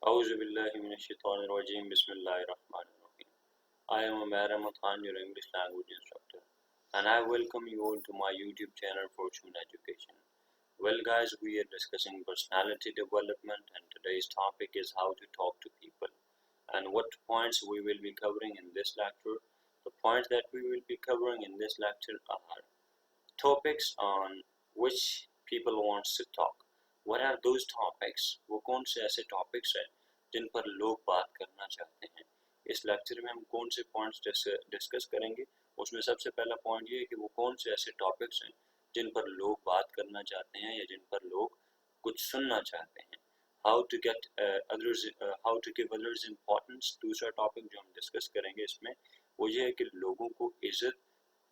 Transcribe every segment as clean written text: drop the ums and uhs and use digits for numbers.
A'udhu billahi minash shaitanir rajim. Bismillahir Rahmanir Rahim. I am Umair Ahmad Khan, your English language instructor, and I welcome you all to my YouTube channel Fortune Education. Well, guys, we are discussing personality development, and today's topic is how to talk to people. And what points we will be covering in this lecture? The points that we will be covering in this lecture are topics on which people wants to talk. What are those topics? वो कौन से ऐसे topics हैं जिन पर लोग बात करना चाहते हैं? इस लेक्चर में हम कौन से पॉइंट्स डिस्कस करेंगे? उसमें सबसे पहला पॉइंट ये है कि वो कौन से ऐसे टॉपिक्स हैं जिन पर लोग बात करना चाहते हैं या जिन पर लोग कुछ सुनना चाहते हैं. How to get others how to give others importance. दूसरा टॉपिक जो हम डिस्कस करेंगे इसमें वो ये है कि लोगों को इज्जत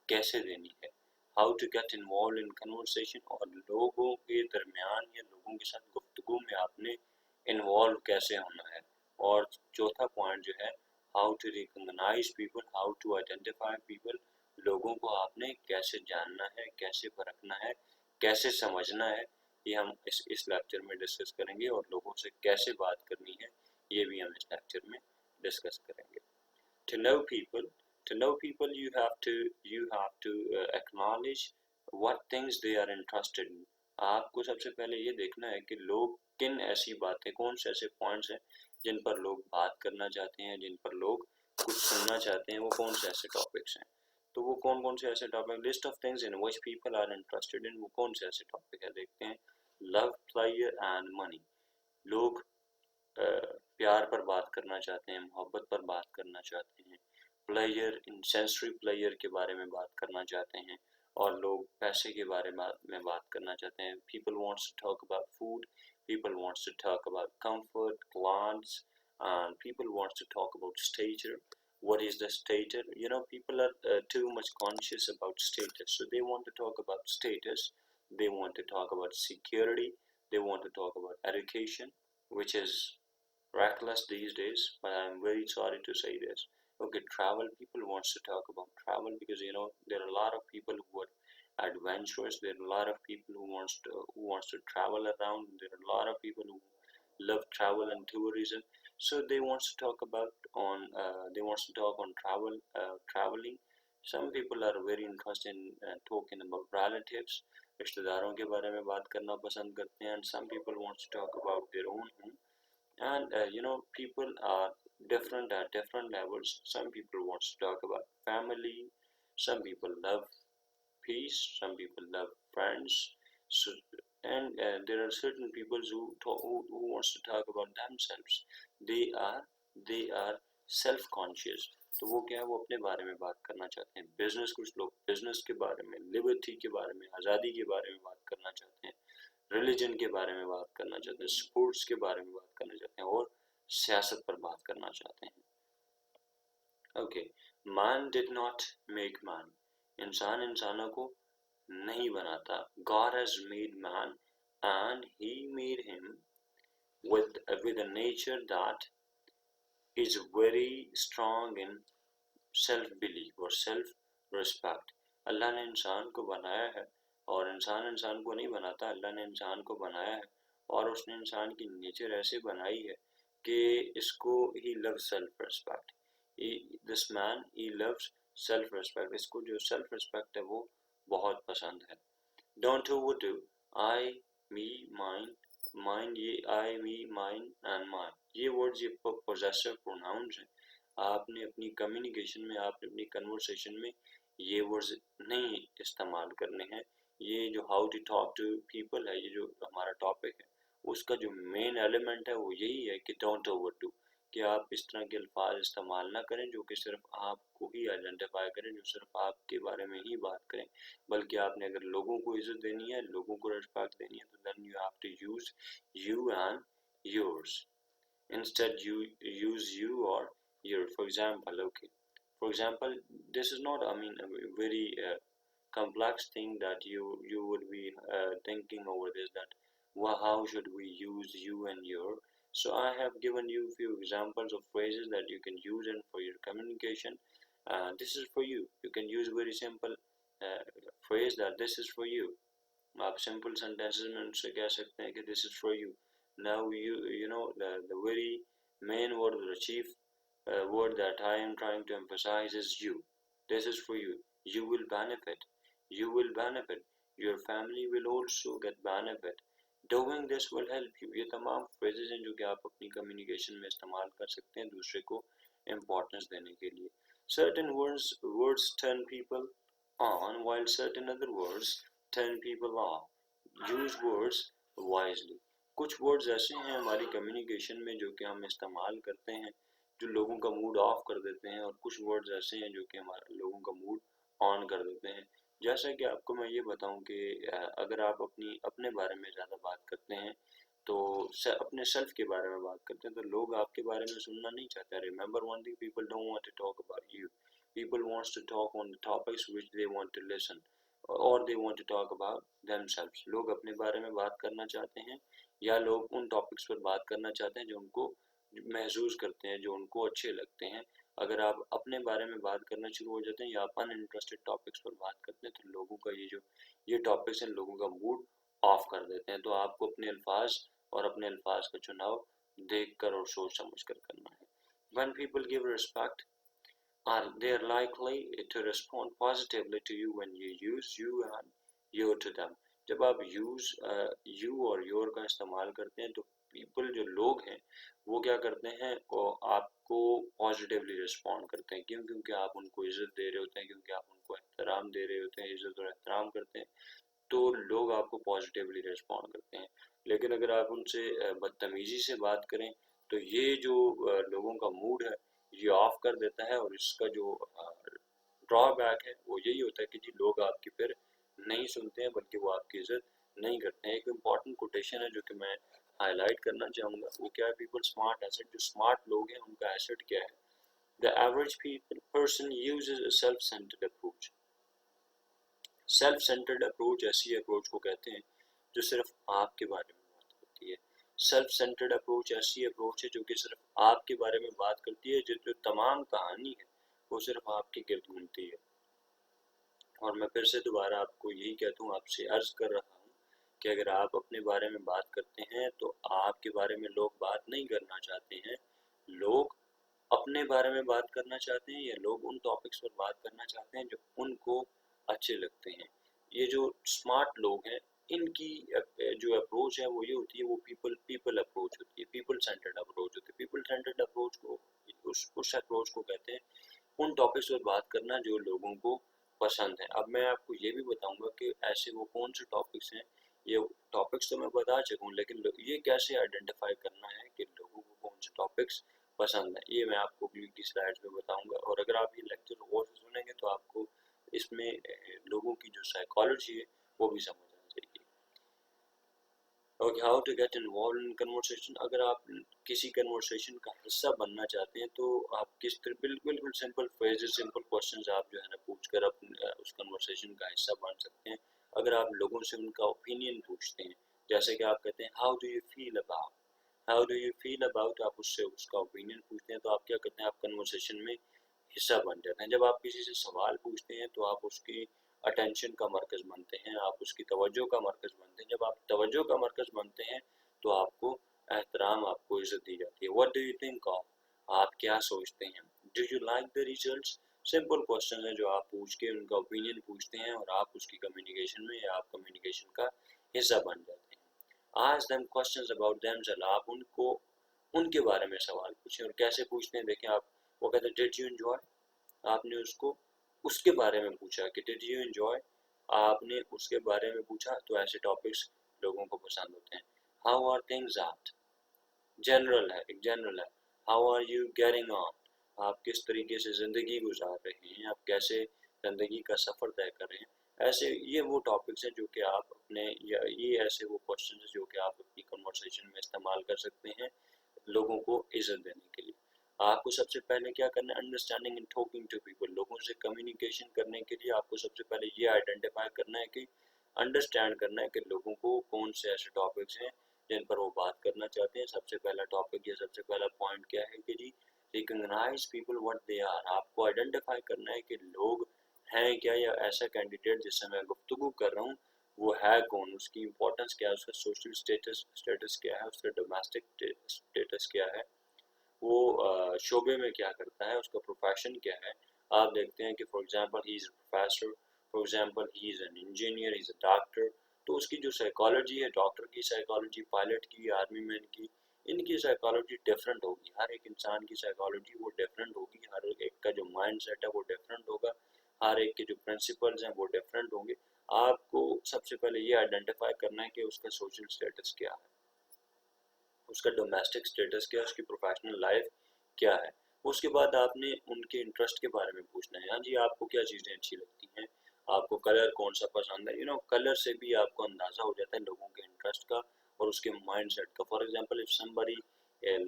कैसे देनी है. How to get involve in conversation, और लोगों के दरमियान या लोगों के साथ गुफ्तगू में आपने इन्वॉल्व कैसे होना है. और चौथा पॉइंट जो है how to recognise people, how to identify people. लोगों को आपने कैसे जानना है, कैसे परखना है, कैसे समझना है, ये हम इस लेक्चर में डिस्कस करेंगे. और लोगों से कैसे बात करनी है ये भी हम इस लेक्चर में डिस्कस करेंगे. To know people, you have to acknowledge what things they are interested in. आपको सबसे पहले ये देखना है कि लोग किन ऐसी बातें, कौन से ऐसे पॉइंट्स हैं जिन पर लोग बात करना चाहते हैं, जिन पर लोग कुछ सुनना चाहते हैं, वो कौन से ऐसे टॉपिक्स हैं. तो वो कौन कौन से ऐसे topic, list of things in which people are interested in, वो कौन से ऐसे टॉपिक है देखते हैं. Love, pleasure and money. लोग प्यार पर बात करना चाहते हैं, मोहब्बत पर बात करना चाहते हैं, प्लेजर, इन सेंसरी प्लेजर के बारे में बात करना चाहते हैं, और लोग पैसे के बारे में बात करना चाहते हैं. People wants to talk about food, people wants to talk about comfort, clothes, and people wants to talk about stature. What is the stature? People are too much conscious about status, so they want to talk about status. They want to talk about security. They want to talk about education, which is reckless these days, but I'm very sorry to say this. Okay, travel. People wants to talk about travel because there are a lot of people who are adventurous. There are a lot of people who wants to travel around. There are a lot of people who love travel and tourism. So they wants to talk about on they wants to talk on traveling. Some people are very interested in talking about relatives. रिश्तेदारों के बारे में बात करना पसंद करते हैं. And some people wants to talk about their own home. And people are different at different levels. Some people want to talk about family, some people love peace, some people love friends. So, and there are certain people who wants to talk about themselves. They are self conscious. तो वो क्या है, वो अपने बारे में बात करना चाहते हैं. बिजनेस, कुछ लोग बिजनेस के बारे में, लिबर्टी के बारे में, आज़ादी के बारे में बात करना चाहते हैं, रिलीजन के बारे में बात करना चाहते हैं, स्पोर्ट्स के बारे में बात करना चाहते हैं, और सियासत पर बात करना चाहते हैं. Okay, man did not make man. इंसान इंसानों को नहीं बनाता. God has made man and he made him with a nature that is very strong in self belief और self respect. अल्लाह ने इंसान को बनाया है, और इंसान इंसान को नहीं बनाता. अल्लाह ने इंसान को बनाया है और उसने इंसान की नेचर ऐसे बनाई है कि इसको he loves self respect. This man he loves self respect. इसको जो सेल्फ रिस्पेक्ट है वो बहुत पसंद है. Don't overdo. I, me, mine. Mine, ये आई, मी, माइन एंड माइन, ये वर्ड्स, ये पोजेसिव प्रोनाउंस हैं. आपने अपनी कम्युनिकेशन में, आपने अपनी कन्वर्सेशन में ये वर्ड्स नहीं इस्तेमाल करने हैं. ये जो how to talk to people है, ये जो हमारा टॉपिक है, उसका जो मेन एलिमेंट है वो यही है कि डोंट ओवरडू, कि आप इस तरह के अल्फाज इस्तेमाल ना करें जो कि सिर्फ आपको ही आइडेंटिफाई करें, जो सिर्फ आपके बारे में ही बात करें. बल्कि आपने अगर लोगों को इज्जत देनी है, लोगों को रिस्पेक्ट देनी है, तो then you have to use you and yours. Instead, you use you or your. For example, okay. For example, this is not, I mean, a very complex thing that you would be thinking over this, that how should we use you and your. So I have given you few examples of phrases that you can use in for your communication. This is for you. You can use very simple phrase that this is for you. आप simple sentences में उनसे कह सकते हैं कि this is for you. Now you know the very main word, the chief word that I am trying to emphasize is you. This is for you. You will benefit. You will benefit. Your family will also get benefit. Doing this will help you. ये तमाम phrases हैं जो कि आप अपनी communication में इस्तेमाल कर सकते हैं दूसरे को importance देने के लिए. Certain words turn people on, while certain other words turn people off. Use words wisely. कुछ वर्ड्स ऐसे हैं हमारी कम्युनिकेशन में जो कि हम इस्तेमाल करते हैं जो लोगों का मूड ऑफ कर देते हैं, और कुछ वर्ड्स ऐसे हैं जो कि हमारे लोगों का मूड ऑन कर देते हैं. जैसा कि आपको मैं ये बताऊं कि अगर आप अपने बारे में ज़्यादा बात करते हैं तो अपने सेल्फ के बारे में बात करते हैं तो लोग आपके बारे में सुनना नहीं चाहते. Remember one thing, people don't want to talk about you. People wants to talk on the topics which they want to listen, और they want to talk about themselves. लोग अपने बारे में बात करना चाहते हैं या लोग उन टॉपिक्स पर बात करना चाहते हैं जो उनको महसूस करते हैं, जो उनको अच्छे लगते हैं. अगर आप अपने बारे में बात करना शुरू हो जाते हैं या आप अनइंटरेस्टेड टॉपिक्स पर बात करते हैं तो लोगों का ये टॉपिक्स हैं लोगों का मूड ऑफ कर देते हैं. तो आपको अपने अल्फाज और अपने अल्फाज का चुनाव देख कर और सोच समझ कर करना है. When people give respect, are they are likely to respond positively to you when you use you and your to them. जब आप you और your का इस्तेमाल करते हैं तो people जो लोग हैं वो क्या करते हैं, वो आपको पॉजिटिवली रिस्पॉन्ड करते हैं. क्यों? क्योंकि आप उनको इज्जत दे रहे होते हैं, क्योंकि आप उनको एहतराम दे रहे होते हैं, इज्जत और एहतराम करते हैं, तो लोग आपको पॉजिटिवली रिस्पॉन्ड करते हैं. लेकिन अगर आप उनसे बदतमीजी से बात करें तो ये जो लोगों का मूड है ये ऑफ कर देता है, और इसका जो ड्रॉबैक है वो यही होता है कि जी लोग आपकी फिर नहीं सुनते हैं बल्कि वो आपकी इज्जत नहीं करते हैं. एक इम्पॉर्टेंट कोटेशन है जो कि मैं हाईलाइट करना चाहूँगा, वो क्या है, पीपल स्मार्ट एसेट. जो स्मार्ट लोग हैं उनका एसेट क्या है? The average person uses a self centred approach. Self centred approach ऐसी अप्रोच को कहते हैं जो सिर्फ आपके बारे में बात करती है. सेल्फ सेंटर्ड अप्रोच ऐसी अप्रोच है जो कि सिर्फ आपके बारे में बात करती है, जो तमाम कहानी है वो सिर्फ आपके गिर्द घूमती है. और मैं फिर से दोबारा आपको यही कहता हूँ, आपसे अर्ज कर रहा हूँ कि अगर आप अपने बारे में बात करते हैं तो आपके बारे में लोग बात नहीं करना चाहते हैं. लोग अपने बारे में बात करना चाहते हैं या लोग उन टॉपिक्स पर बात करना चाहते हैं जो उनको अच्छे लगते हैं. ये जो स्मार्ट लोग हैं इनकी जो अप्रोच है वो ये होती है, वो पीपल पीपल अप्रोच होती है, पीपल सेंटर्ड अप्रोच होती है. पीपल सेंटर्ड अप्रोच को उस अप्रोच को कहते हैं उन टॉपिक्स पर बात करना जो लोगों को पसंद है. अब मैं आपको ये भी बताऊंगा कि ऐसे वो कौन से टॉपिक्स हैं. ये टॉपिक्स तो मैं बता चुका हूँ, लेकिन ये कैसे आइडेंटिफाई करना है कि लोगों को कौन से टॉपिक्स पसंद है, ये मैं आपको अगली की स्लाइड्स में बताऊंगा. और अगर आप ये लेक्चर गौर से सुनेंगे तो आपको इसमें लोगों की जो साइकोलॉजी है वो भी समझ आ जाएगी. Okay, how to get involve in conversation. अगर आप किसी कन्वर्सेशन का हिस्सा बनना चाहते हैं तो आप किस तरह बिल्कुल सिंपल फ्रेजेस, सिंपल क्वेश्चंस आप जो है ना पूछ कर उस कन्वर्सेशन का हिस्सा बन सकते हैं. अगर आप लोगों से उनका ओपिनियन पूछते हैं, जैसे कि आप कहते हैं how do you feel about, आप उससे उसका ओपिनियन पूछते हैं तो आप क्या करते हैं, आप कन्वर्सेशन में हिस्सा बन जाते हैं. जब आप किसी से सवाल पूछते हैं तो आप उसकी अटेंशन का मरकज़ बनते हैं, आप उसकी तवज्जो का मरकज़ बनते हैं. जब आप तवज्जो का मरकज़ बनते हैं तो आपको एहतराम, आपको इज्जत दी जाती है. What do you think of, आप क्या सोचते हैं. Do you like the results. Simple question है जो आप पूछ के उनका ओपिनियन पूछते हैं और आप उसकी कम्युनिकेशन में या आप कम्युनिकेशन का हिस्सा बन जाते हैं. Ask them questions about themselves. आप उनको उनके बारे में सवाल पूछें. और कैसे पूछते हैं देखें आप, वो कहते हैं डिड यू एंजॉय, आपने उसको उसके बारे में पूछा कि डिड यू एंजॉय, आपने उसके बारे में पूछा. तो ऐसे टॉपिक्स लोगों को पसंद होते हैं. How are things out, general है, एक जनरल है. How are you getting on, आप किस तरीके से ज़िंदगी गुजार रहे हैं, आप कैसे ज़िंदगी का सफ़र तय कर रहे हैं. ऐसे ये वो टॉपिक्स हैं जो कि आप अपने, या ये ऐसे वो क्वेश्चन हैं जो कि आप अपनी कन्वर्सेशन में इस्तेमाल कर सकते हैं लोगों को इज्जत देने के लिए. आपको सबसे पहले क्या करना है, understanding in talking to people. लोगों से कम्युनिकेशन करने के लिए आपको सबसे पहले ये आइडेंटिफाई करना है कि अंडरस्टैंड करना है कि लोगों को कौन से ऐसे टॉपिक्स हैं जिन पर वो बात करना चाहते हैं. सबसे पहला टॉपिक या सबसे पहला पॉइंट क्या है कि जी recognise people what they are. आपको आइडेंटिफाई करना है कि लोग हैं क्या, या ऐसा कैंडिडेट जिससे मैं गुफ्तगू कर रहा हूँ वो है कौन, उसकी इम्पोर्टेंस क्या है, उसका सोशल स्टेटस क्या है, उसका डोमेस्टिक स्टेटस क्या है, वो शोबे में क्या करता है, उसका प्रोफेशन क्या है। आप देखते हैं कि for example he is a professor, for example he is an engineer, he is a doctor. तो उसकी जो साइकोलॉजी है, डॉक्टर की साइकोलॉजी, पायलट की, आर्मी मैन की, इनकी साइकोलॉजी डिफरेंट होगी। हर एक इंसान की साइकोलॉजी वो डिफरेंट होगी, हर एक का जो माइंड सेट है वो डिफरेंट होगा, हर एक के जो प्रिंसिपल्स हैं वो डिफरेंट होंगे। आपको सबसे पहले ये आइडेंटिफाई करना है कि उसका सोशल स्टेटस क्या है, उसका डोमेस्टिक स्टेटस क्या है, उसकी प्रोफेशनल लाइफ क्या है। उसके बाद आपने उनके इंटरेस्ट के बारे में पूछना है। हाँ जी, आपको क्या चीज़ें अच्छी लगती हैं, आपको कलर कौन सा पसंद है। कलर से भी आपको अंदाज़ा हो जाता है लोगों के इंटरेस्ट का और उसके माइंड सेट का। For example if somebody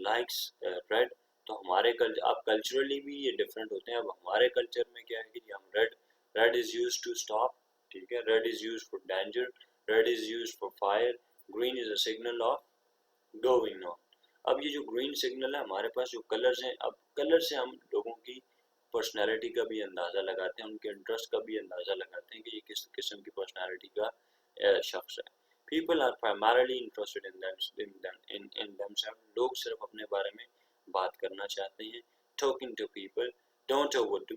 likes red, तो हमारे कल्चर, आप कल्चरली भी ये डिफरेंट होते हैं। अब हमारे कल्चर में क्या है कि हम red, red is use to stop, ठीक है, red is use for danger, red is use for fire, green is a signal of going on. अब ये जो ग्रीन सिग्नल है, हमारे पास जो कलर्स हैं, अब कलर से हम लोगों की पर्सनैलिटी का भी अंदाज़ा लगाते हैं, उनके इंटरेस्ट का भी अंदाज़ा लगाते हैं कि ये किस किस्म की पर्सनैलिटी का शख्स है। People are primarily interested in themselves। लोग सिर्फ अपने बारे में बात करना चाहते हैं। Talking to people, don't overdo,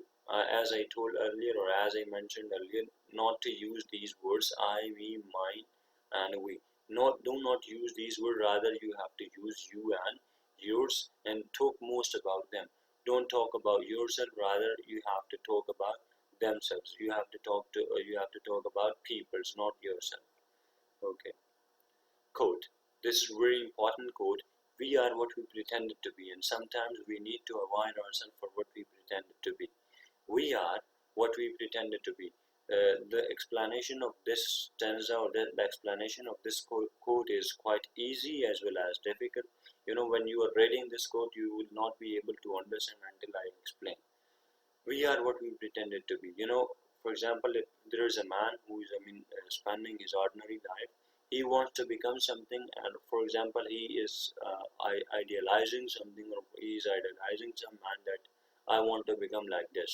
as I told earlier or as I mentioned earlier, not to use these words I, we, mine and we. Do not use these words, rather you have to use you and yours and talk most about them. Don't talk about yourself, rather you have to talk about themselves. You have to talk about people's, not yourself. Okay. Quote. This is very important quote. We are what we pretended to be, and sometimes we need to avoid ourselves for what we pretended to be. We are what we pretended to be. The explanation of this stanza, or the explanation of this quote is quite easy as well as difficult. When you are reading this quote, you will not be able to understand until I explain. We are what we pretended to be. For example, if there is a man who is, spending his ordinary life, he wants to become something, and for example, he is idealizing something, or he is idealizing some man that I want to become like this,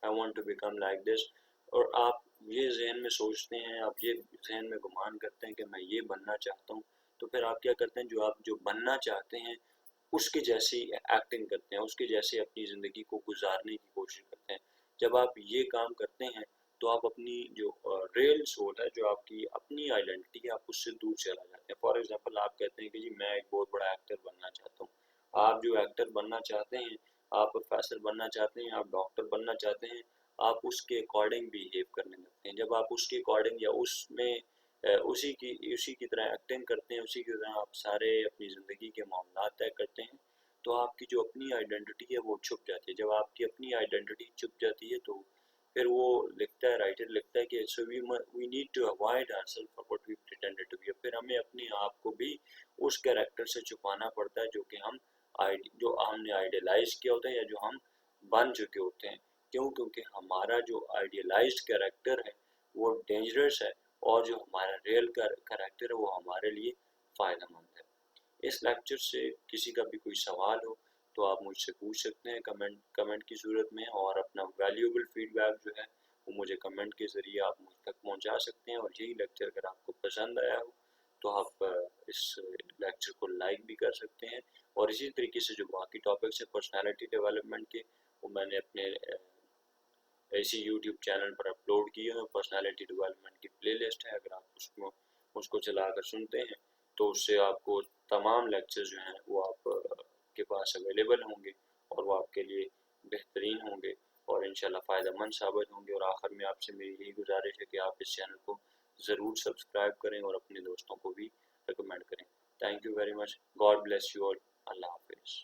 I want to become like this, और आप ये जहन में सोचते हैं, आप ये जहन में गुमान करते हैं कि मैं ये बनना चाहता हूँ, तो फिर आप क्या करते हैं, जो आप जो बनना चाहते हैं उसके जैसी एक्टिंग करते हैं, उसके जैसे अपनी ज़िंदगी को गुजारने की कोशिश करते हैं। जब आप ये काम करते हैं तो आप अपनी जो रियल सोल है, जो आपकी अपनी आइडेंटिटी है, आप उससे दूर चला जाते हैं। फॉर एग्जांपल, आप कहते हैं कि जी मैं एक बहुत बड़ा एक्टर बनना चाहता हूँ। आप जो एक्टर बनना चाहते हैं, आप प्रोफेसर बनना चाहते हैं, आप डॉक्टर बनना चाहते हैं, आप उसके अकॉर्डिंग बिहेव करने लगते हैं। जब आप उसके अकॉर्डिंग या उसमें उसी की तरह एक्टिंग करते हैं, उसी की तरह आप सारे अपनी ज़िंदगी के मामला तय करते हैं, तो आपकी जो अपनी आइडेंटिटी है वो छुप जाती है। जब आपकी अपनी आइडेंटिटी छुप जाती है तो फिर वो लिखता है, राइटर लिखता है कि so we need to avoid ourselves for what we pretended to be. फिर हमें अपने आप को भी उस कैरेक्टर से छुपाना पड़ता है जो कि जो हमने आइडियलाइज किया होता है या जो हम बन चुके होते हैं। क्यों? क्योंकि हमारा जो आइडियलाइज्ड कैरेक्टर है वो डेंजरस है, और जो हमारा रियल कैरेक्टर है वो हमारे लिए फ़ायदेमंद है। इस लेक्चर से किसी का भी कोई सवाल हो तो आप मुझसे पूछ सकते हैं कमेंट की सूरत में, और अपना वैल्यूएबल फीडबैक जो है वो मुझे कमेंट के ज़रिए आप मुझ तक पहुंचा सकते हैं। और यही लेक्चर अगर आपको पसंद आया हो तो आप इस लेक्चर को लाइक भी कर सकते हैं। और इसी तरीके से जो बाकी टॉपिक्स हैं पर्सनैलिटी डेवलपमेंट के, वो मैंने अपने इसी यूट्यूब चैनल पर अपलोड की है। पर्सनालिटी डेवलपमेंट की प्लेलिस्ट है, अगर आप उसको चलाकर सुनते हैं तो उससे आपको तमाम लेक्चर जो हैं वो आप के पास अवेलेबल होंगे, और वो आपके लिए बेहतरीन होंगे और इंशाल्लाह फ़ायदेमंद साबित होंगे। और आखिर में आपसे मेरी यही गुजारिश है कि आप इस चैनल को ज़रूर सब्सक्राइब करें और अपने दोस्तों को भी रिकमेंड करें। Thank you very much. God bless you all. अल्लाह हाफिज़।